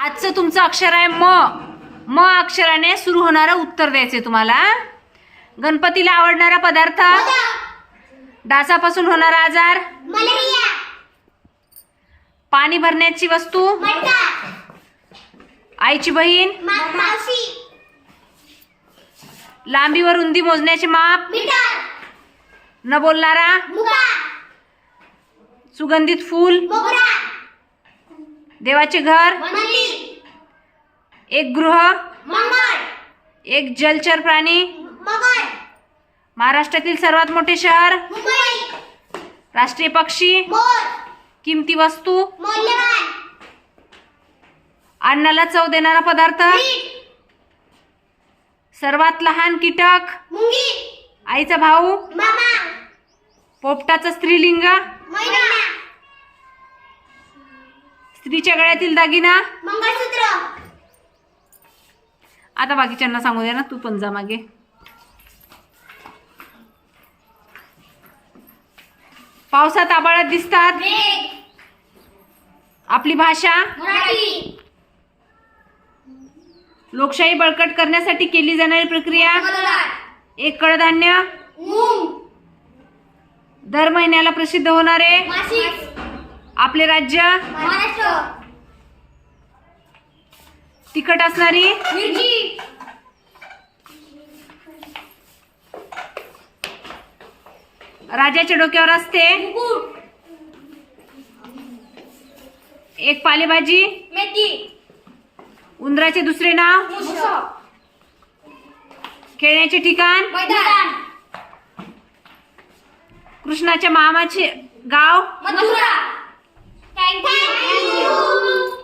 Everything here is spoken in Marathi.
आजचं तुमचं अक्षर आहे म. म अक्षराने सुरू होणारं उत्तर द्यायचे तुम्हाला. गणपतीला आवडणारा पदार्थ, डासापासून होणारा आजार, मलेरिया, पाणी भरण्याची वस्तू, मटका, आईची बहीण, मावशी, लांबी व रुंदी मोजण्याचे माप, मीटर, न बोलणारा, मुगा, सुगंधित फूल, मोगरा, देवाचे घर, मंदिर, एक गृह, मंगळ, एक जलचर प्राणी, मगर, महाराष्ट्रातील सर्वात मोठे शहर, मुंबई, राष्ट्रीय पक्षी, मोर, किमती वस्तू, मौल्यवान, अन्नाला चव देणारा पदार्थ, मीठ, सर्वात लहान कीटक, मुंगी, आईचा भाऊ, मामा, पोपटाचं स्त्रीलिंग, मैना, स्त्रीच्या गळ्यातील दागिना. मंगळसूत्र. आता बाकीच्यांना सांगू दे ना, तू पण जा मागे. पावसात आभाळात दिसतात, मेघ, आपली भाषा, मराठी, लोकशाही बळकट करण्यासाठी केली जाणारी प्रक्रिया, मतदार, एक कडधान्य, मूग, दर महिन्याला प्रसिद्ध होणारे, मासिक, आपले राज्य, महाराष्ट्र, तिखट असणारी, मिरची, राजाच्या डोक्यावर असते, मुकुट, एक पालेभाजी, मेथी, उंदराचे दुसरे नाव, मुस, खेळण्याचे ठिकाण, मैदान, कृष्णाच्या मामाचे गाव, मथुरा. थँक्यू.